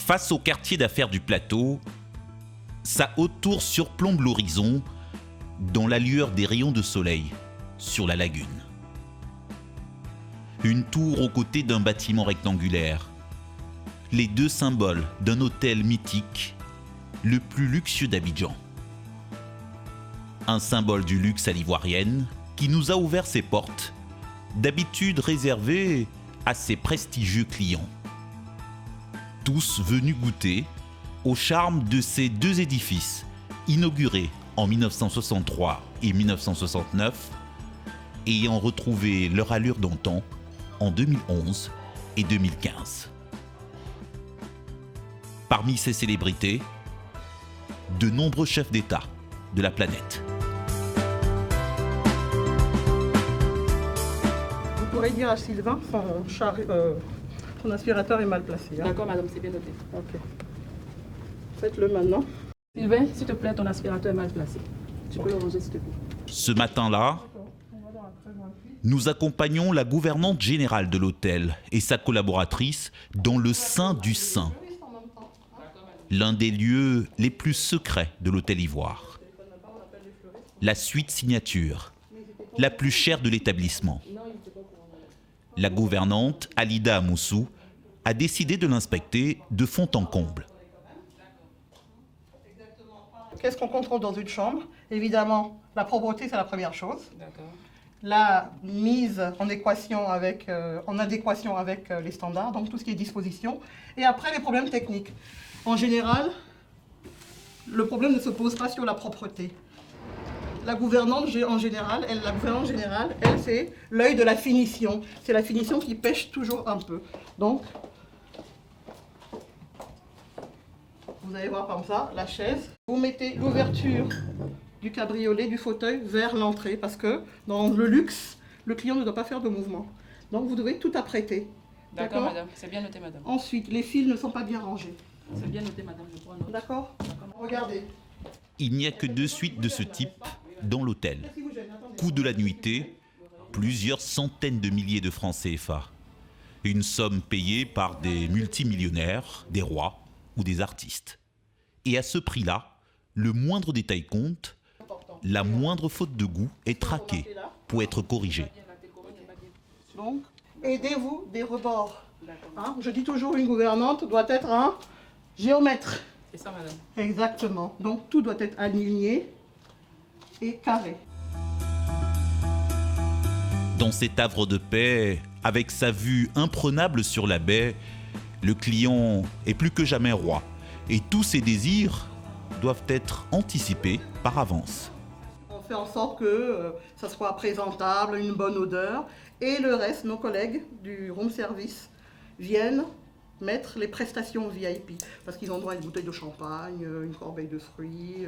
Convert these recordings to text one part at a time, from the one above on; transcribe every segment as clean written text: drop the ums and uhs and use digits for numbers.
Face au quartier d'affaires du plateau, sa haute tour surplombe l'horizon dans la lueur des rayons de soleil sur la lagune. Une tour aux côtés d'un bâtiment rectangulaire, les deux symboles d'un hôtel mythique, le plus luxueux d'Abidjan. Un symbole du luxe à l'ivoirienne qui nous a ouvert ses portes, d'habitude réservées à ses prestigieux clients. Tous venus goûter au charme de ces deux édifices, inaugurés en 1963 et 1969, ayant retrouvé leur allure d'antan en 2011 et 2015. Parmi ces célébrités, de nombreux chefs d'État de la planète. Vous pourrez dire à Sylvain, son aspirateur est mal placé. Hein. D'accord, madame, c'est bien noté. Ok. Faites-le maintenant. Sylvain, s'il te plaît, ton aspirateur est mal placé. Tu peux le ranger, s'il te plaît. Ce matin-là, nous accompagnons la gouvernante générale de l'hôtel et sa collaboratrice dans le sein du sein, l'un des lieux les plus secrets de l'hôtel Ivoire. La suite signature, la plus chère de l'établissement. La gouvernante, Alida Amoussou, a décidé de l'inspecter de fond en comble. Qu'est-ce qu'on contrôle dans une chambre? Évidemment, la propreté, c'est la première chose. D'accord. La mise en adéquation avec les standards, donc tout ce qui est disposition. Et après, les problèmes techniques. En général, le problème ne se pose pas sur la propreté. La gouvernante générale, elle, c'est l'œil de la finition. C'est la finition qui pêche toujours un peu. Donc, vous allez voir comme ça, la chaise. Vous mettez l'ouverture du cabriolet, du fauteuil, vers l'entrée. Parce que dans le luxe, le client ne doit pas faire de mouvement. Donc, vous devez tout apprêter. D'accord, madame. C'est bien noté, madame. Ensuite, les fils ne sont pas bien rangés. C'est bien noté, madame. Je prends note. D'accord? Regardez. Il n'y a que 2 suites de ce type dans l'hôtel. Coût de la nuitée, plusieurs centaines de milliers de francs CFA. Une somme payée par des multimillionnaires, des rois ou des artistes. Et à ce prix-là, le moindre détail compte, la moindre faute de goût est traquée pour être corrigée. Donc, aidez-vous des rebords. Hein? Je dis toujours, une gouvernante doit être un géomètre. C'est ça, madame. Exactement. Donc, tout doit être aligné et carré. Dans cet havre de paix, avec sa vue imprenable sur la baie, le client est plus que jamais roi. Et tous ses désirs doivent être anticipés par avance. On fait en sorte que ça soit présentable, une bonne odeur. Et le reste, nos collègues du room service viennent mettre les prestations VIP. Parce qu'ils ont droit à une bouteille de champagne, une corbeille de fruits,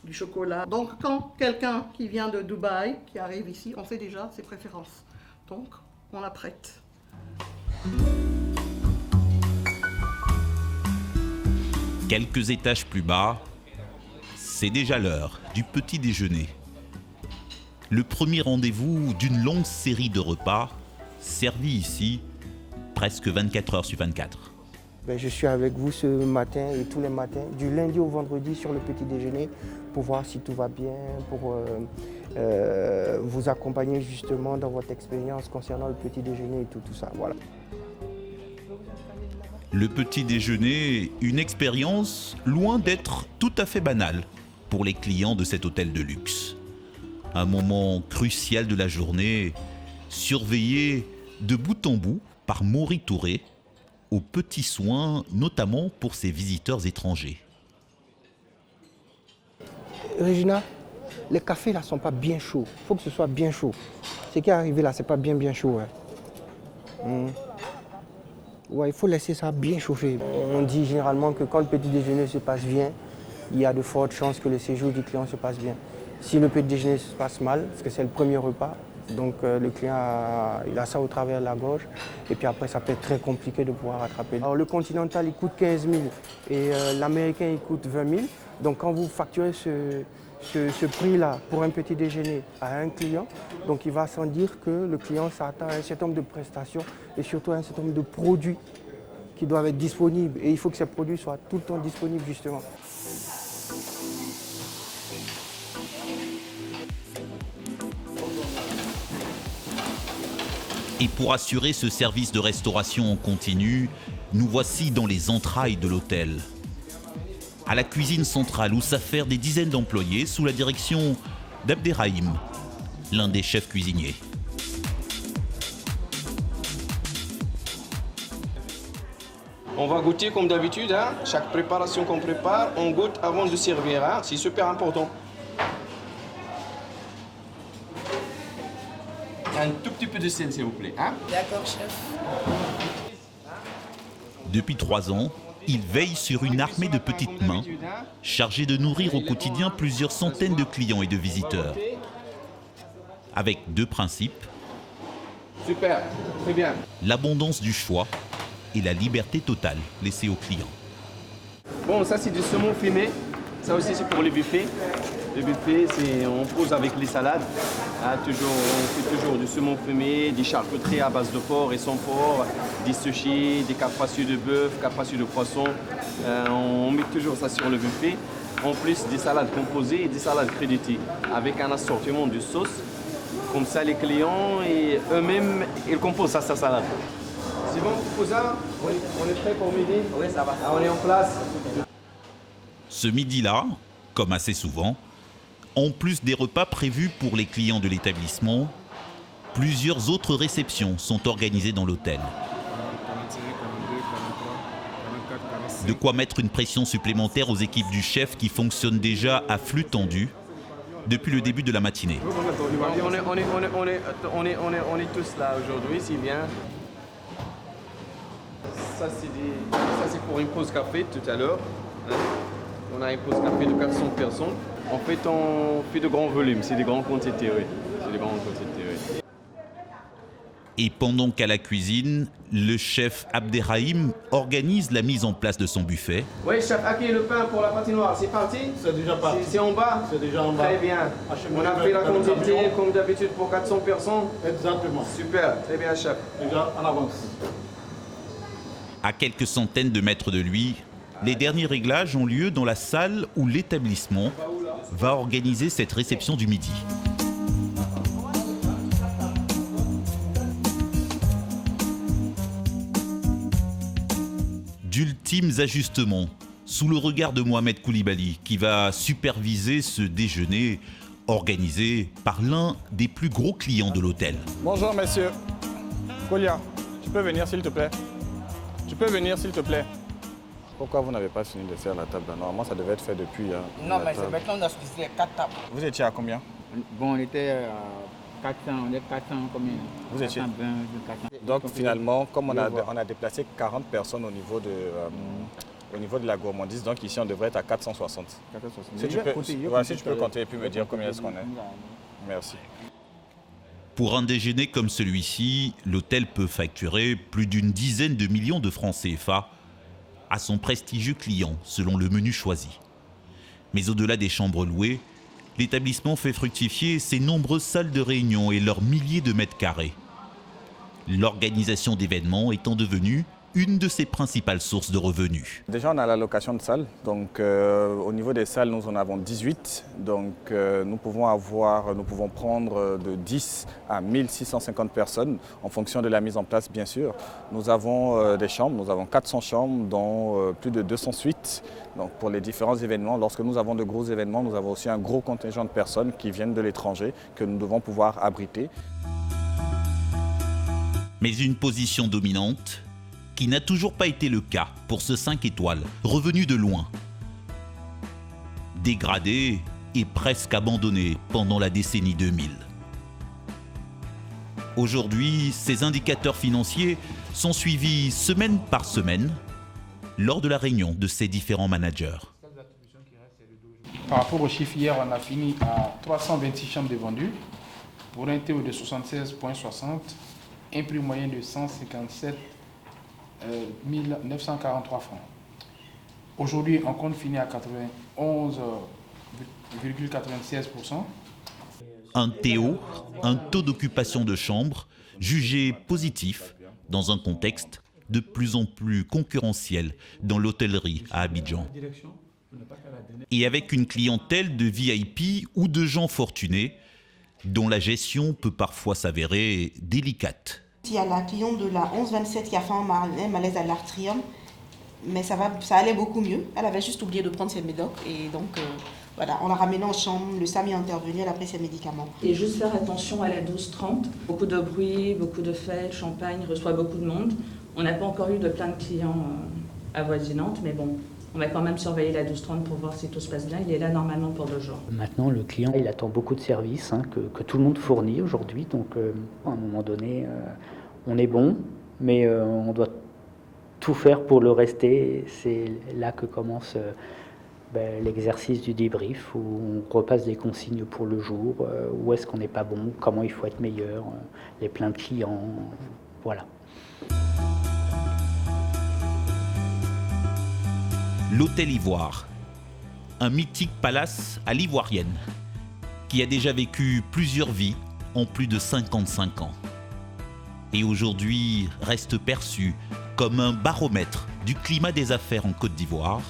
du chocolat. Donc quand quelqu'un qui vient de Dubaï, qui arrive ici, on sait déjà ses préférences. Donc on la prête. Quelques étages plus bas, c'est déjà l'heure du petit déjeuner. Le premier rendez-vous d'une longue série de repas servis ici presque 24 heures sur 24. Je suis avec vous ce matin et tous les matins, du lundi au vendredi sur le petit déjeuner pour voir si tout va bien, pour vous accompagner justement dans votre expérience concernant le petit déjeuner et tout ça. Voilà. Le petit déjeuner, une expérience loin d'être tout à fait banale pour les clients de cet hôtel de luxe. Un moment crucial de la journée, surveillé de bout en bout par Maury Touré, aux petits soins, notamment pour ses visiteurs étrangers. Regina, les cafés là sont pas bien chauds. Il faut que ce soit bien chaud. Ce qui est arrivé là, c'est pas bien chaud. Hein. Ouais, il faut laisser ça bien chauffer. On dit généralement que quand le petit déjeuner se passe bien, il y a de fortes chances que le séjour du client se passe bien. Si le petit déjeuner se passe mal, parce que c'est le premier repas, donc le client il a ça au travers de la gorge, et puis après ça peut être très compliqué de pouvoir rattraper. Alors le continental il coûte 15 000 et l'américain il coûte 20 000. Donc quand vous facturez ce prix-là pour un petit déjeuner à un client, donc il va sans dire que le client s'attend à un certain nombre de prestations et surtout à un certain nombre de produits qui doivent être disponibles. Et il faut que ces produits soient tout le temps disponibles, justement. Et pour assurer ce service de restauration en continu, nous voici dans les entrailles de l'hôtel. À la cuisine centrale où s'affairent des dizaines d'employés sous la direction d'Abderrahim, l'un des chefs cuisiniers. On va goûter comme d'habitude, hein. Chaque préparation qu'on prépare, on goûte avant de servir, hein. C'est super important. Un tout petit peu de sel, s'il vous plaît. Hein. D'accord, chef. Depuis 3 ans, il veille sur une armée de petites mains, chargées de nourrir au quotidien plusieurs centaines de clients et de visiteurs. Avec 2 principes. Super, très bien. L'abondance du choix et la liberté totale laissée aux clients. Bon, ça c'est du saumon fumé. Ça aussi c'est pour les buffets. Le buffet, on pose avec les salades. On fait toujours du saumon fumé, des charcuteries à base de porc et sans porc, des sushis, des capraccios de bœuf, capraccios de poisson. On met toujours ça sur le buffet. En plus des salades composées et des salades créditées, avec un assortiment de sauces. Comme ça, les clients et eux-mêmes, ils composent sa salade. C'est bon, cousin? On est prêt pour midi? Oui, ça va. Ah, on est en place. Ce midi-là, comme assez souvent, en plus des repas prévus pour les clients de l'établissement, plusieurs autres réceptions sont organisées dans l'hôtel. De quoi mettre une pression supplémentaire aux équipes du chef qui fonctionnent déjà à flux tendu depuis le début de la matinée. On est tous là aujourd'hui, c'est bien. Ça c'est pour une pause café tout à l'heure. On a une pause café de 400 personnes. En fait, on fait de grands volumes, c'est des grandes quantités, oui. C'est des grandes quantités, oui. Et pendant qu'à la cuisine, le chef Abderrahim organise la mise en place de son buffet. Oui, chef, à qui le pain pour la patinoire? C'est parti? C'est déjà parti. C'est en bas? C'est déjà en bas. Très bien. On a fait la quantité comme d'habitude pour 400 personnes? Exactement. Super, très bien, chef. Déjà en avance. À quelques centaines de mètres de lui, les derniers réglages ont lieu dans la salle où l'établissement va organiser cette réception du midi. D'ultimes ajustements sous le regard de Mohamed Koulibaly qui va superviser ce déjeuner organisé par l'un des plus gros clients de l'hôtel. Bonjour messieurs. Kolia, tu peux venir s'il te plaît? Tu peux venir s'il te plaît? Pourquoi vous n'avez pas fini de faire la table? Normalement, ça devait être fait depuis. Non, mais c'est maintenant qu'on a fait 4 tables. Vous étiez à combien? Bon, on était à 400, on est 400 combien? Vous étiez 420, 400. Donc finalement, comme on a déplacé 40 personnes au niveau de la gourmandise, donc ici on devrait être à 460. 460. Si tu peux compter et puis me dire combien est-ce qu'on est. Merci. Pour un déjeuner comme celui-ci, l'hôtel peut facturer plus d'une dizaine de millions de francs CFA à son prestigieux client, selon le menu choisi. Mais au-delà des chambres louées, l'établissement fait fructifier ses nombreuses salles de réunion et leurs milliers de mètres carrés. L'organisation d'événements étant devenue une de ses principales sources de revenus. Déjà, on a la location de salles. Donc, au niveau des salles, nous en avons 18. Donc, nous pouvons prendre de 10 à 1650 personnes en fonction de la mise en place, bien sûr. Nous avons des chambres, nous avons 400 chambres, dont plus de 200 suites. Donc, pour les différents événements, lorsque nous avons de gros événements, nous avons aussi un gros contingent de personnes qui viennent de l'étranger que nous devons pouvoir abriter. Mais une position dominante qui n'a toujours pas été le cas pour ce 5 étoiles, revenu de loin. Dégradé et presque abandonné pendant la décennie 2000. Aujourd'hui, ces indicateurs financiers sont suivis semaine par semaine lors de la réunion de ces différents managers. Par rapport aux chiffres, hier, on a fini à 326 chambres de vendues pour un taux de 76,60, un prix moyen de 157 943 francs. Aujourd'hui, on compte finir à 91,96%. Un TO, un taux d'occupation de chambre, jugé positif dans un contexte de plus en plus concurrentiel dans l'hôtellerie à Abidjan. Et avec une clientèle de VIP ou de gens fortunés dont la gestion peut parfois s'avérer délicate. Il y a la cliente de la 1127 qui a fait un malaise à l'artrium, mais ça allait beaucoup mieux. Elle avait juste oublié de prendre ses médocs et donc voilà, on l'a ramenée en chambre, le SAMU est intervenu, elle a pris ses médicaments. Et juste faire attention à la 12-30. Beaucoup de bruit, beaucoup de fêtes, champagne, reçoit beaucoup de monde. On n'a pas encore eu de plein de clients avoisinantes, mais bon, on va quand même surveiller la 12-30 pour voir si tout se passe bien. Il est là normalement pour 2 jours. Maintenant, le client, il attend beaucoup de services que tout le monde fournit aujourd'hui. Donc, à un moment donné, on est bon, mais on doit tout faire pour le rester. C'est là que commence l'exercice du débrief, où on repasse des consignes pour le jour, où est-ce qu'on n'est pas bon, comment il faut être meilleur, les plaintes clients, voilà. L'Hôtel Ivoire, un mythique palace à l'ivoirienne, qui a déjà vécu plusieurs vies en plus de 55 ans. Et aujourd'hui reste perçu comme un baromètre du climat des affaires en Côte d'Ivoire,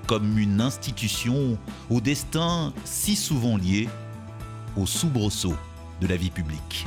comme une institution au destin si souvent lié aux soubresauts de la vie publique.